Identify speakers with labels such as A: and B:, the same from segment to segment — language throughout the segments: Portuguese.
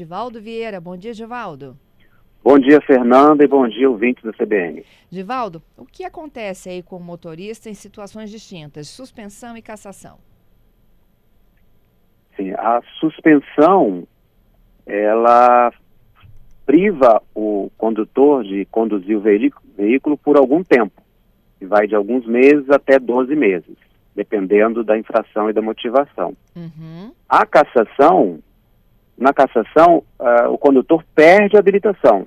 A: Divaldo Vieira, bom dia, Divaldo.
B: Bom dia, Fernanda, e bom dia, ouvintes da CBN.
A: Divaldo, o que acontece aí com o motorista em situações distintas, suspensão e cassação?
B: Sim, a suspensão, ela priva o condutor de conduzir o veículo por algum tempo, que vai de alguns meses até 12 meses, dependendo da infração e da motivação.
A: Uhum.
B: A cassação, na cassação, o condutor perde a habilitação.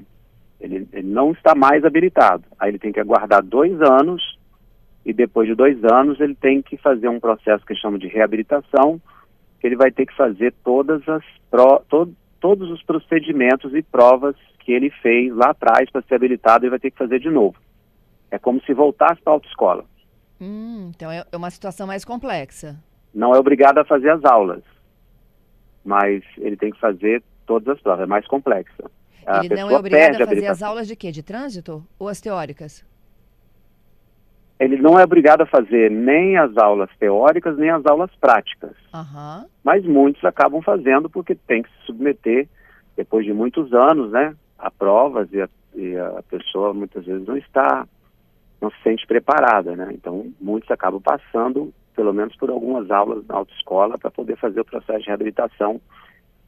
B: Ele não está mais habilitado. Aí ele tem que aguardar 2 anos e depois de 2 anos ele tem que fazer um processo que chama de reabilitação, que ele vai ter que fazer todos os procedimentos e provas que ele fez lá atrás para ser habilitado, ele vai ter que fazer de novo. É como se voltasse para a autoescola.
A: Então é uma situação mais complexa.
B: Não é obrigado a fazer as aulas, mas ele tem que fazer todas as provas, é mais complexa. A
A: Ele não é
B: pessoa
A: obrigado a
B: perde a
A: fazer as
B: habilitação.
A: aulas de quê? De trânsito ou as teóricas?
B: Ele não é obrigado a fazer nem as aulas teóricas, nem as aulas práticas.
A: Aham.
B: Mas muitos acabam fazendo porque tem que se submeter, depois de muitos anos, né, a provas e a pessoa muitas vezes não se sente preparada, né? Então, muitos acabam passando, pelo menos por algumas aulas na autoescola, para poder fazer o processo de reabilitação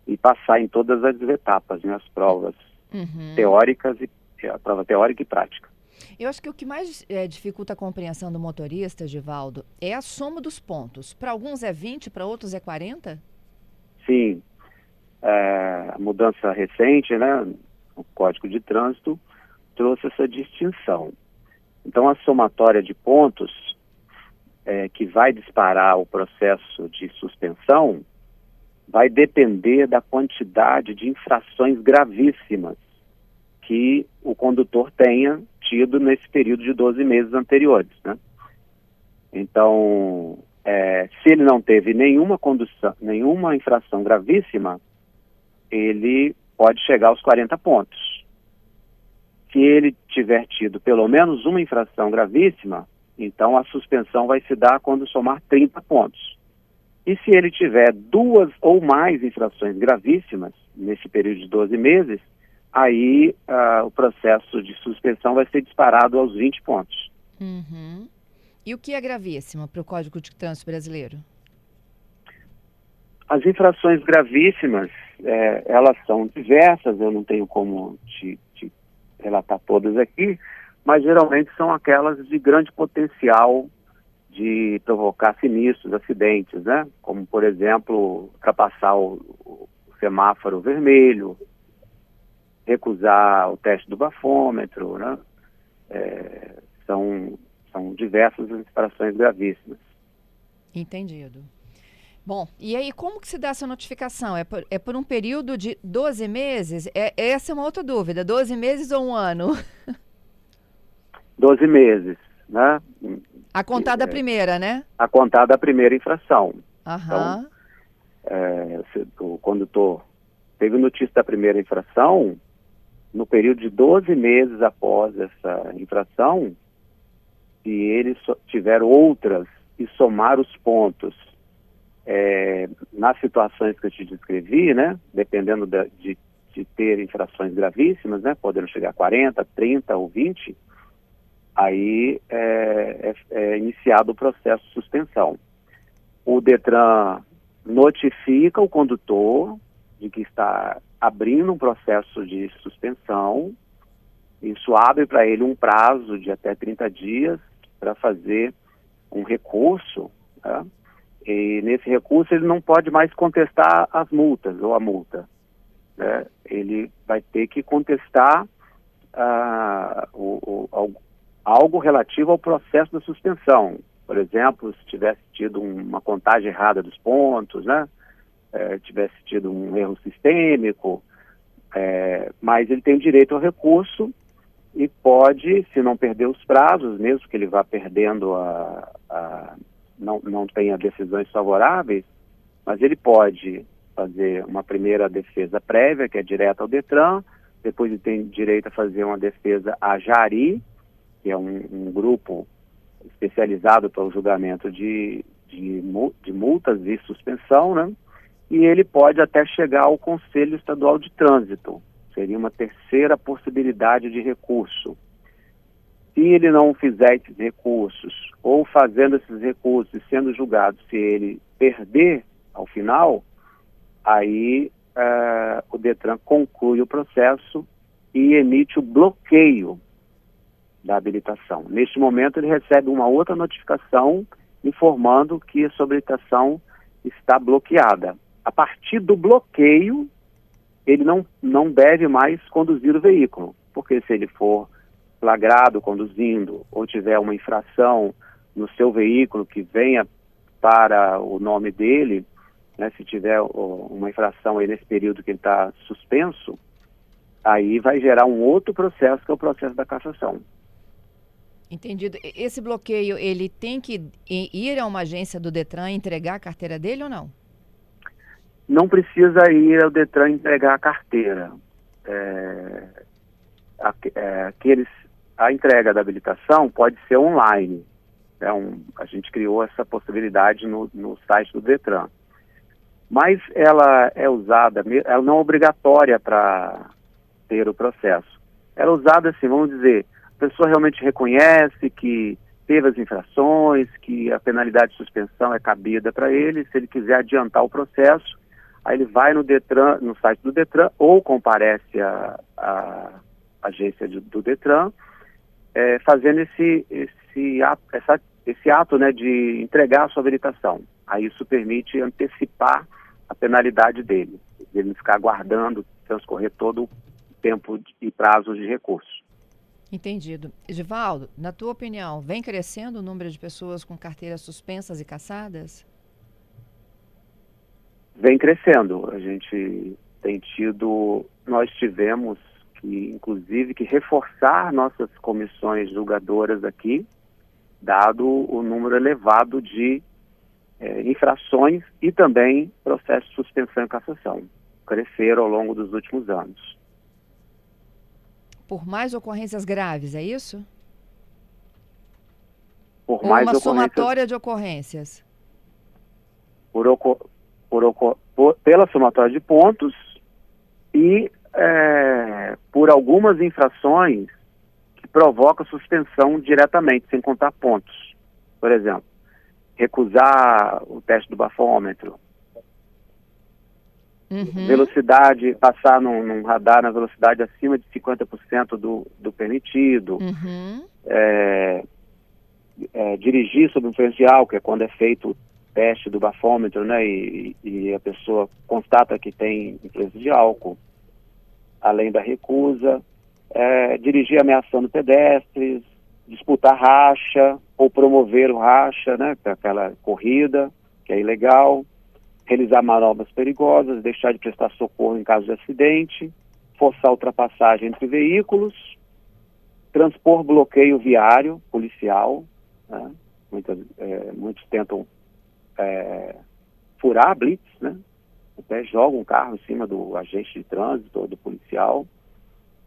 B: e passar em todas as etapas, né, as provas
A: Uhum.
B: teóricas e a prova teórica e prática.
A: Eu acho que o que mais dificulta a compreensão do motorista, Givaldo, é a soma dos pontos. Para alguns é 20, para outros é 40?
B: Sim, a mudança recente, né, no Código de Trânsito, trouxe essa distinção. Então, a somatória de pontos que vai disparar o processo de suspensão vai depender da quantidade de infrações gravíssimas que o condutor tenha tido nesse período de 12 meses anteriores, né? Então, se ele não teve nenhuma infração gravíssima, ele pode chegar aos 40 pontos. Se ele tiver tido pelo menos uma infração gravíssima, então a suspensão vai se dar quando somar 30 pontos. E se ele tiver 2 ou mais infrações gravíssimas nesse período de 12 meses, aí o processo de suspensão vai ser disparado aos 20 pontos.
A: Uhum. E o que é gravíssimo para o Código de Trânsito Brasileiro?
B: As infrações gravíssimas, elas são diversas, eu não tenho como te relatar todas aqui, mas geralmente são aquelas de grande potencial de provocar sinistros, acidentes, né? Como, por exemplo, ultrapassar o semáforo vermelho, recusar o teste do bafômetro, né? São diversas infrações gravíssimas.
A: Entendido. Bom, e aí como que se dá essa notificação? É por um período de 12 meses? Essa é uma outra dúvida, 12 meses ou um ano?
B: 12 meses, né?
A: A contar da primeira, né?
B: A contar da primeira infração. Então,
A: Aham.
B: se o condutor teve notícia da primeira infração, no período de 12 meses após essa infração, se ele tiver outras e somar os pontos nas situações que eu te descrevi, né, dependendo de ter infrações gravíssimas, né, podendo chegar a 40, 30 ou 20, aí é iniciado o processo de suspensão. O Detran notifica o condutor de que está abrindo um processo de suspensão. Isso abre para ele um prazo de até 30 dias para fazer um recurso, né? E nesse recurso ele não pode mais contestar as multas ou a multa, né? Ele vai ter que contestar algo relativo ao processo da suspensão. Por exemplo, se tivesse tido uma contagem errada dos pontos, né? Tivesse tido um erro sistêmico, mas ele tem direito ao recurso e pode, se não perder os prazos, mesmo que ele vá perdendo não tenha decisões favoráveis, mas ele pode fazer uma primeira defesa prévia, que é direta ao Detran, depois ele tem direito a fazer uma defesa à Jari, que é um grupo especializado para o julgamento de multas e suspensão, né? e ele pode até chegar ao Conselho Estadual de Trânsito. Seria uma terceira possibilidade de recurso. Se ele não fizer esses recursos, ou fazendo esses recursos e sendo julgado, se ele perder ao final, aí o DETRAN conclui o processo e emite o bloqueio da habilitação. Neste momento, ele recebe uma outra notificação informando que a sua habilitação está bloqueada. A partir do bloqueio, ele não deve mais conduzir o veículo, porque se ele for flagrado conduzindo ou tiver uma infração no seu veículo que venha para o nome dele, né, se tiver uma infração aí nesse período que ele está suspenso, aí vai gerar um outro processo, que é o processo da cassação.
A: Entendido. Esse bloqueio, ele tem que ir a uma agência do DETRAN e entregar a carteira dele ou não?
B: Não precisa ir ao DETRAN entregar a carteira. A entrega da habilitação pode ser online. A gente criou essa possibilidade no site do DETRAN. Mas ela é usada, ela não é obrigatória para ter o processo. Ela é usada assim, vamos dizer, a pessoa realmente reconhece que teve as infrações, que a penalidade de suspensão é cabida para ele. Se ele quiser adiantar o processo, aí ele vai no DETRAN, no site do DETRAN, ou comparece à agência do DETRAN, fazendo esse ato, né, de entregar a sua habilitação. Aí isso permite antecipar a penalidade dele, ele não ficar aguardando transcorrer todo o tempo e prazo de recurso.
A: Entendido. Edivaldo, na tua opinião, vem crescendo o número de pessoas com carteiras suspensas e cassadas?
B: Vem crescendo. A gente nós tivemos que, inclusive, que reforçar nossas comissões julgadoras aqui, dado o número elevado de infrações e também processos de suspensão e cassação. Cresceram ao longo dos últimos anos.
A: Por mais ocorrências graves, é isso?
B: Por
A: Ou
B: mais
A: uma somatória de ocorrências?
B: Pela somatória de pontos e por algumas infrações que provocam suspensão diretamente, sem contar pontos. Por exemplo, recusar o teste do bafômetro, velocidade, passar num radar na velocidade acima de 50% do permitido, dirigir sob influência de álcool, que é quando é feito o teste do bafômetro, né, e a pessoa constata que tem influência de álcool, além da recusa, dirigir ameaçando pedestres, disputar racha ou promover o racha, né, aquela corrida, que é ilegal, realizar manobras perigosas, deixar de prestar socorro em caso de acidente, forçar ultrapassagem entre veículos, transpor bloqueio viário policial, né? Muitos tentam furar a blitz, né? Até jogam um carro em cima do agente de trânsito ou do policial,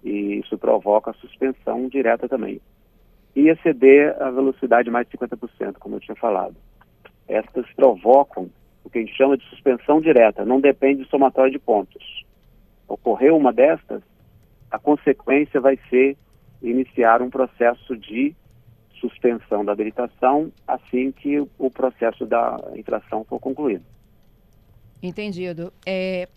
B: e isso provoca a suspensão direta também. E exceder a velocidade mais de 50%, como eu tinha falado. Estas provocam o que a gente chama de suspensão direta, não depende de somatória de pontos. Ocorreu uma destas, a consequência vai ser iniciar um processo de suspensão da habilitação assim que o processo da infração for concluído.
A: Entendido.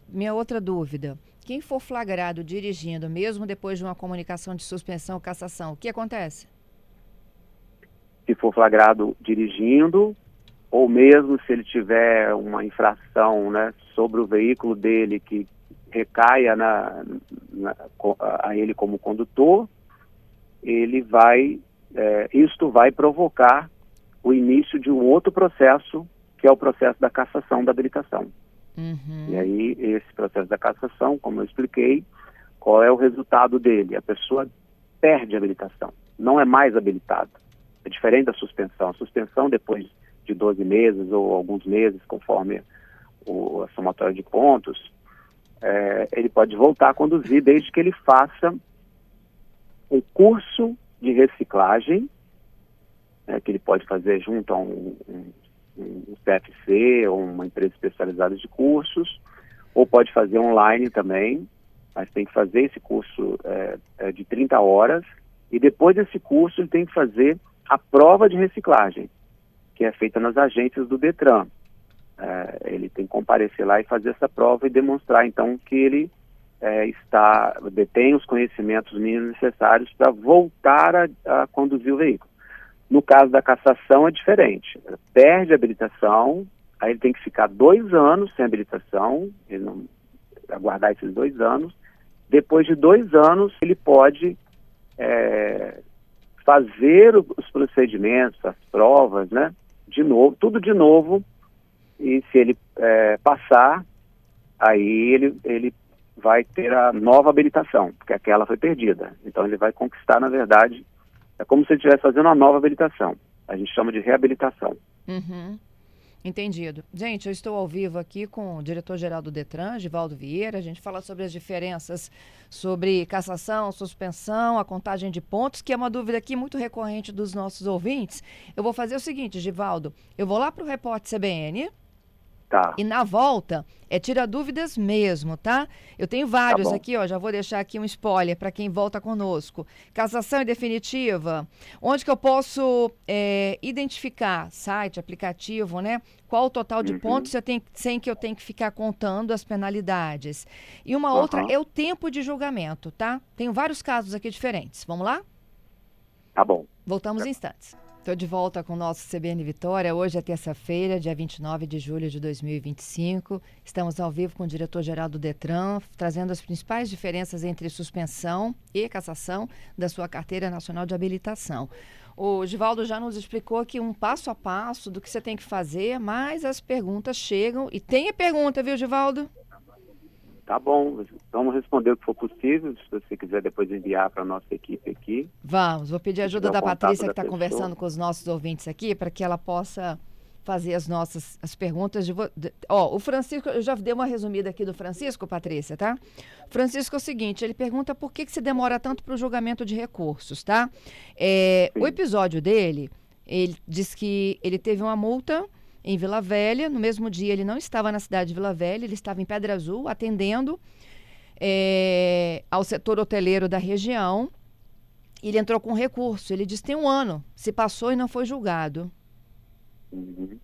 A: Minha outra dúvida, quem for flagrado dirigindo, mesmo depois de uma comunicação de suspensão ou cassação, o que acontece?
B: Se for flagrado dirigindo, ou mesmo se ele tiver uma infração, né, sobre o veículo dele que recaia a ele como condutor, isto vai provocar o início de um outro processo, que é o processo da cassação da habilitação. E aí, esse processo da cassação, como eu expliquei, qual é o resultado dele? A pessoa perde a habilitação, não é mais habilitada. É diferente da suspensão. A suspensão, depois de 12 meses ou alguns meses, conforme a somatória de pontos, ele pode voltar a conduzir desde que ele faça um curso de reciclagem, que ele pode fazer junto a um um CFC ou uma empresa especializada de cursos, ou pode fazer online também, mas tem que fazer esse curso de 30 horas, e depois desse curso ele tem que fazer a prova de reciclagem, que é feita nas agências do Detran. Ele tem que comparecer lá e fazer essa prova e demonstrar, então, que ele detém os conhecimentos mínimos necessários para voltar a conduzir o veículo. No caso da cassação é diferente. Perde a habilitação, aí ele tem que ficar 2 anos sem habilitação, ele não aguardar esses 2 anos. Depois de 2 anos, ele pode fazer os procedimentos, as provas, né? De novo, tudo de novo. E se ele passar, aí ele vai ter a nova habilitação, porque aquela foi perdida. Então ele vai conquistar, na verdade, é como se ele estivesse fazendo uma nova habilitação. A gente chama de reabilitação.
A: Uhum. Entendido. Gente, eu estou ao vivo aqui com o diretor-geral do Detran, Givaldo Vieira. A gente fala sobre as diferenças sobre cassação, suspensão, a contagem de pontos, que é uma dúvida aqui muito recorrente dos nossos ouvintes. Eu vou fazer o seguinte, Givaldo, eu vou lá para o Repórter CBN.
B: Tá.
A: E na volta, tira dúvidas mesmo, tá? Eu tenho vários
B: Tá bom.
A: aqui, ó, já vou deixar aqui um spoiler para quem volta conosco. Cassação definitiva, onde que eu posso identificar, site, aplicativo, né? Qual o total de pontos sem que eu tenha que ficar contando as penalidades. E uma outra é o tempo de julgamento, tá? Tenho vários casos aqui diferentes. Vamos lá?
B: Tá bom.
A: Voltamos em instantes. Estou de volta com o nosso CBN Vitória. Hoje é terça-feira, dia 29 de julho de 2025. Estamos ao vivo com o diretor-geral do Detran, trazendo as principais diferenças entre suspensão e cassação da sua carteira nacional de habilitação. O Givaldo já nos explicou aqui um passo a passo do que você tem que fazer, mas as perguntas chegam. E tem pergunta, viu, Givaldo?
B: Tá bom, vamos responder o que for possível, se você quiser depois enviar para a nossa equipe aqui.
A: Vou pedir a ajuda da Patrícia, que está
B: pessoa.
A: conversando com os nossos ouvintes aqui, para que ela possa fazer as perguntas. O Francisco, eu já dei uma resumida aqui do Francisco, Patrícia, tá? Francisco é o seguinte, ele pergunta por que se demora tanto para o julgamento de recursos, tá? O episódio dele, ele diz que ele teve uma multa em Vila Velha. No mesmo dia, ele não estava na cidade de Vila Velha, ele estava em Pedra Azul, atendendo ao setor hoteleiro da região. Ele entrou com recurso. Ele disse que tem 1 ano, se passou e não foi julgado.
B: Uhum.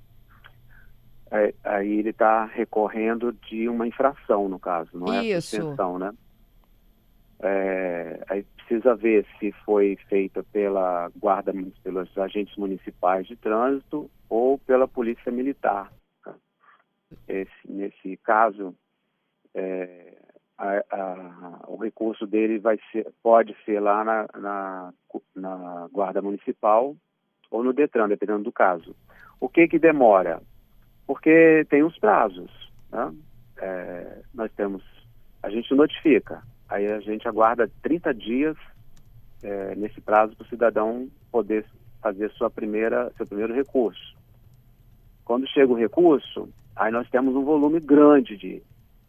B: Aí ele está recorrendo de uma infração, no caso, não é a suspensão, né? Aí precisa ver se foi feita pela guarda, pelos agentes municipais de trânsito ou pela polícia militar. Nesse caso, o recurso dele pode ser lá na guarda municipal ou no Detran, dependendo do caso. O que demora? Porque tem os prazos, né? A gente notifica, aí a gente aguarda 30 dias nesse prazo para o cidadão poder fazer seu primeiro recurso. Quando chega o recurso, aí nós temos um volume grande de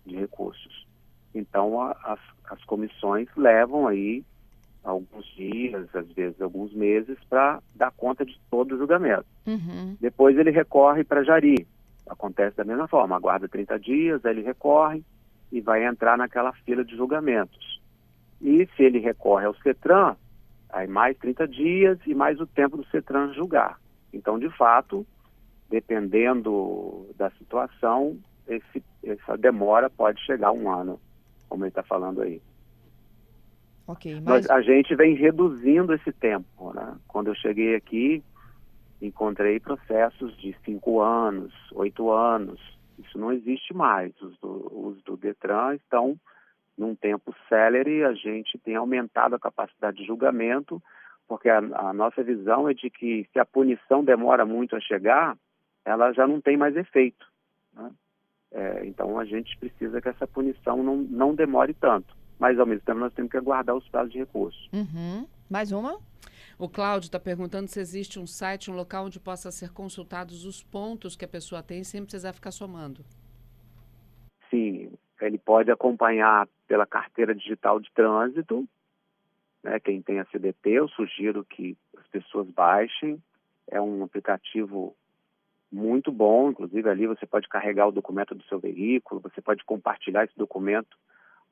B: recursos. Então as comissões levam aí alguns dias, às vezes alguns meses, para dar conta de todo o julgamento.
A: Uhum.
B: Depois ele recorre para Jari. Acontece da mesma forma, aguarda 30 dias, aí ele recorre e vai entrar naquela fila de julgamentos. E se ele recorre ao CETRAN, aí mais 30 dias e mais o tempo do CETRAN julgar. Então, de fato, dependendo da situação, essa demora pode chegar a 1 ano, como ele está falando aí.
A: Ok,
B: mas a gente vem reduzindo esse tempo, né? Quando eu cheguei aqui, encontrei processos de 5 anos, 8 anos. Isso não existe mais. Os do Detran estão num tempo célere. A gente tem aumentado a capacidade de julgamento, porque a nossa visão é de que se a punição demora muito a chegar, ela já não tem mais efeito, né? Então a gente precisa que essa punição não demore tanto. Mas ao mesmo tempo nós temos que aguardar os prazos de recurso.
A: Uhum. Mais uma?
C: O Cláudio está perguntando se existe um site, um local onde possa ser consultados os pontos que a pessoa tem sem precisar ficar somando.
B: Sim, ele pode acompanhar pela carteira digital de trânsito, né? Quem tem a CDT, eu sugiro que as pessoas baixem. É um aplicativo muito bom. Inclusive, ali você pode carregar o documento do seu veículo, você pode compartilhar esse documento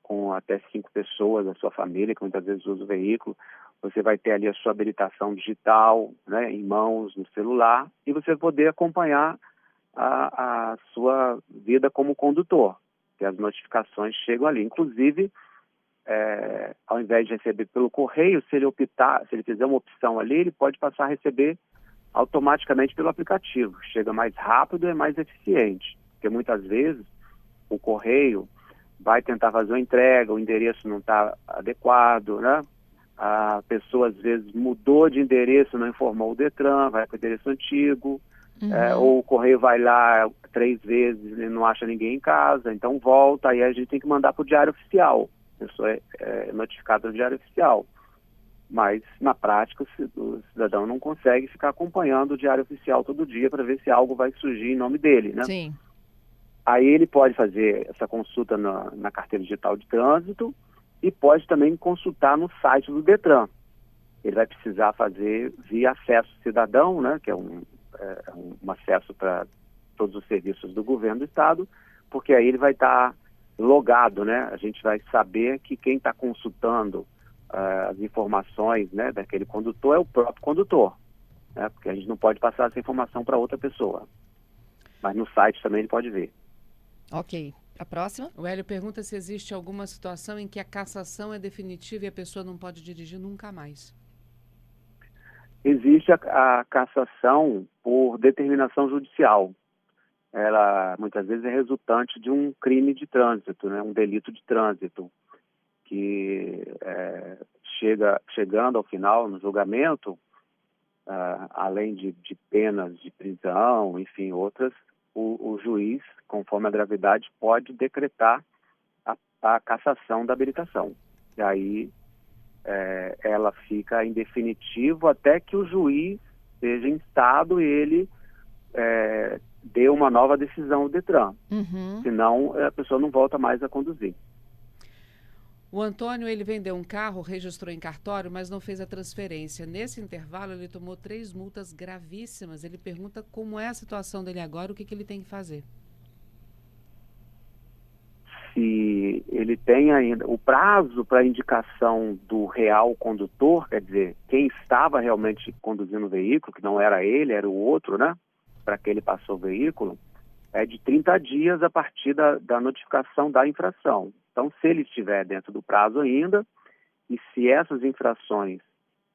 B: com até 5 pessoas da sua família, que muitas vezes usa o veículo. Você vai ter ali a sua habilitação digital, né, em mãos, no celular, e você vai poder acompanhar a sua vida como condutor, que as notificações chegam ali. Inclusive, ao invés de receber pelo correio, se ele fizer uma opção ali, ele pode passar a receber automaticamente pelo aplicativo. Chega mais rápido e mais eficiente, porque muitas vezes o correio vai tentar fazer uma entrega, o endereço não está adequado, né? A pessoa às vezes mudou de endereço, não informou o Detran, vai para o endereço antigo, ou o correio vai lá 3 vezes e não acha ninguém em casa, então volta, aí a gente tem que mandar para o Diário Oficial. A pessoa é notificada no Diário Oficial. Mas, na prática, o cidadão não consegue ficar acompanhando o Diário Oficial todo dia para ver se algo vai surgir em nome dele, né?
A: Sim.
B: Aí ele pode fazer essa consulta na carteira digital de trânsito e pode também consultar no site do Detran. Ele vai precisar fazer via acesso cidadão, né, que é um acesso para todos os serviços do governo do estado, porque aí ele vai estar logado, né? A gente vai saber que quem está consultando as informações, né, daquele condutor é o próprio condutor, né? Porque a gente não pode passar essa informação para outra pessoa. Mas no site também ele pode ver.
A: Ok. A próxima?
C: O Hélio pergunta se existe alguma situação em que a cassação é definitiva e a pessoa não pode dirigir nunca mais.
B: Existe a cassação por determinação judicial. Ela muitas vezes é resultante de um crime de trânsito, né, um delito de trânsito, que chegando ao final, no julgamento, além de penas de prisão, enfim, outras, o juiz, conforme a gravidade, pode decretar a cassação da habilitação. E aí ela fica em definitivo até que o juiz seja instado e ele dê uma nova decisão ao Detran. Senão, a pessoa não volta mais a conduzir.
C: O Antônio, ele vendeu um carro, registrou em cartório, mas não fez a transferência. Nesse intervalo, ele tomou 3 multas gravíssimas. Ele pergunta como é a situação dele agora, o que ele tem que fazer.
B: Se ele tem ainda o prazo para indicação do real condutor, quer dizer, quem estava realmente conduzindo o veículo, que não era ele, era o outro, né? Para que ele passou o veículo, é de 30 dias a partir da notificação da infração. Então, se ele estiver dentro do prazo ainda, e se essas infrações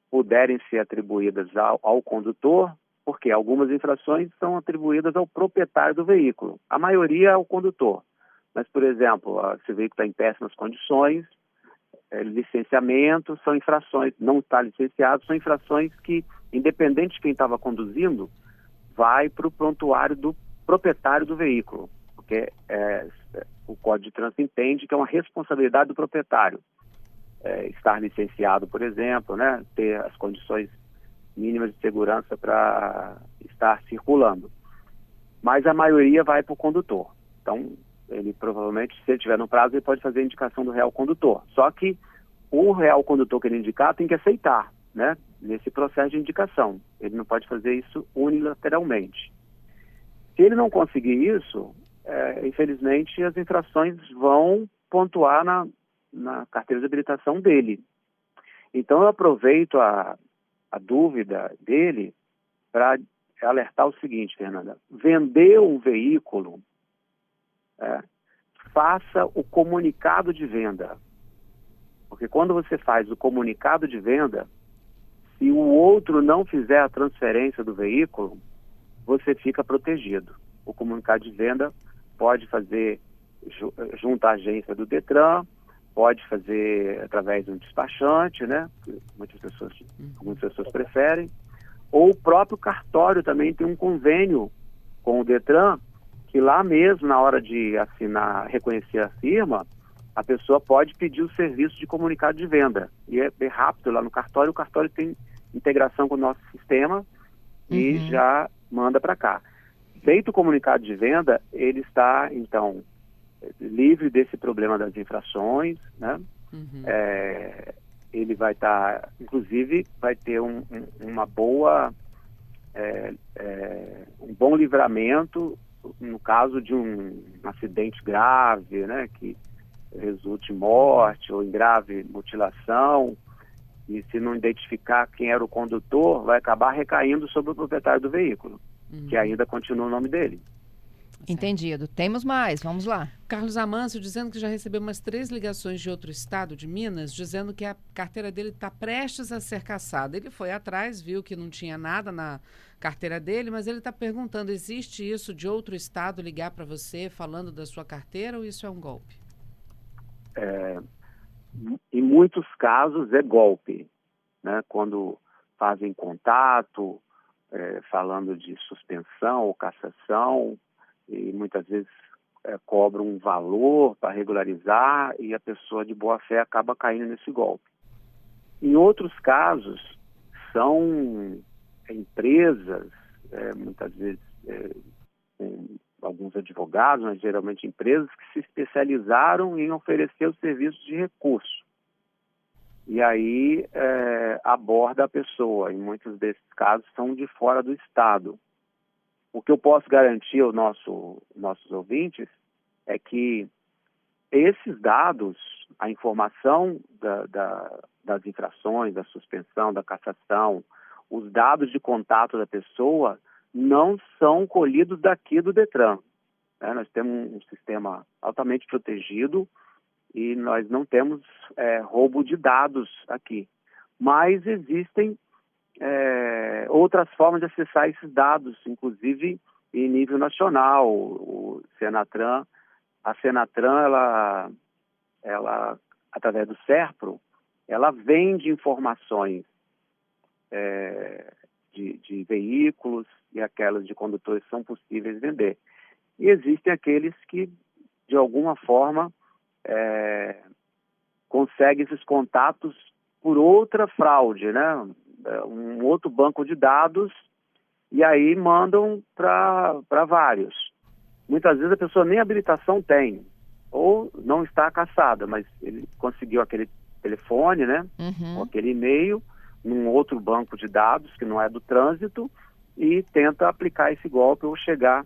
B: puderem ser atribuídas ao condutor, porque algumas infrações são atribuídas ao proprietário do veículo, a maioria ao condutor. Mas, por exemplo, se o veículo está em péssimas condições, licenciamento, são infrações, não está licenciado, são infrações que, independente de quem estava conduzindo, vai para o prontuário do proprietário do veículo, porque o Código de Trânsito entende que é uma responsabilidade do proprietário. Estar licenciado, por exemplo, né, ter as condições mínimas de segurança para estar circulando. Mas a maioria vai para o condutor. Então, ele provavelmente, se ele estiver no prazo, ele pode fazer a indicação do real condutor. Só que o real condutor que ele indicar tem que aceitar, né, nesse processo de indicação. Ele não pode fazer isso unilateralmente. Se ele não conseguir isso, infelizmente, as infrações vão pontuar na carteira de habilitação dele. Então, eu aproveito a dúvida dele para alertar o seguinte, Fernanda. Vender um veículo, faça o comunicado de venda. Porque quando você faz o comunicado de venda, se o outro não fizer a transferência do veículo, você fica protegido. O comunicado de venda pode fazer junto à agência do Detran, pode fazer através de um despachante, né? Algumas pessoas preferem. Ou o próprio cartório também tem um convênio com o Detran, que lá mesmo, na hora de assinar, reconhecer a firma, a pessoa pode pedir o serviço de comunicado de venda. E é bem rápido lá no cartório. O cartório tem integração com o nosso sistema e já manda para cá. Feito o comunicado de venda, ele está, então, livre desse problema das infrações, né? Ele vai estar, inclusive, vai ter uma boa um bom livramento no caso de um acidente grave, né, que resulte em morte ou em grave mutilação, e se não identificar quem era o condutor, vai acabar recaindo sobre o proprietário do veículo, que ainda continua o nome dele.
A: Entendido. Temos mais, vamos lá.
C: Carlos Amâncio dizendo que já recebeu umas 3 ligações de outro estado, de Minas, dizendo que a carteira dele está prestes a ser cassada. Ele foi atrás, viu que não tinha nada na carteira dele, mas ele está perguntando, existe isso de outro estado ligar para você falando da sua carteira ou isso é um golpe?
B: Em muitos casos é golpe, né? Quando fazem contato, falando de suspensão ou cassação, e muitas vezes cobram um valor para regularizar e a pessoa de boa fé acaba caindo nesse golpe. Em outros casos, são empresas, muitas vezes com alguns advogados, mas geralmente empresas que se especializaram em oferecer o serviço de recurso. E aí aborda a pessoa. Em muitos desses casos são de fora do estado. O que eu posso garantir aos nossos ouvintes é que esses dados, a informação das infrações, da suspensão, da cassação, os dados de contato da pessoa não são colhidos daqui do Detran. Nós temos um sistema altamente protegido e nós não temos roubo de dados aqui. Mas existem outras formas de acessar esses dados, inclusive em nível nacional. O Senatran, a Senatran, ela através do SERPRO, ela vende informações de veículos e aquelas de condutores são possíveis vender. E existem aqueles que, de alguma forma, conseguem esses contatos por outra fraude, né? Um outro banco de dados, e aí mandam para vários. Muitas vezes a pessoa nem habilitação tem, ou não está cassada, mas ele conseguiu aquele telefone, né? Ou aquele e-mail, num outro banco de dados, que não é do trânsito, e tenta aplicar esse golpe ou chegar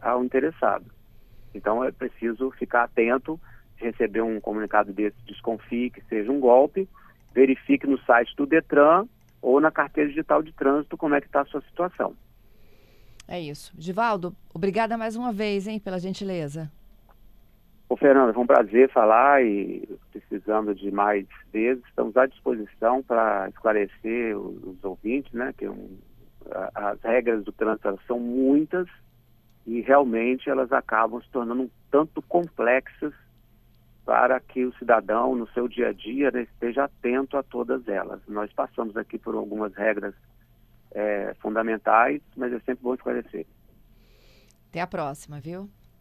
B: ao interessado. Então é preciso ficar atento, receber um comunicado desse, desconfie que seja um golpe, verifique no site do Detran ou na carteira digital de trânsito como é que está a sua situação.
A: É isso. Givaldo, obrigada mais uma vez, hein, pela gentileza.
B: Ô, Fernanda, foi um prazer falar e precisando de mais vezes, estamos à disposição para esclarecer os ouvintes, né, que as regras do trânsito elas são muitas e realmente elas acabam se tornando um tanto complexas para que o cidadão, no seu dia a dia, né, esteja atento a todas elas. Nós passamos aqui por algumas regras fundamentais, mas é sempre bom esclarecer.
A: Até a próxima, viu?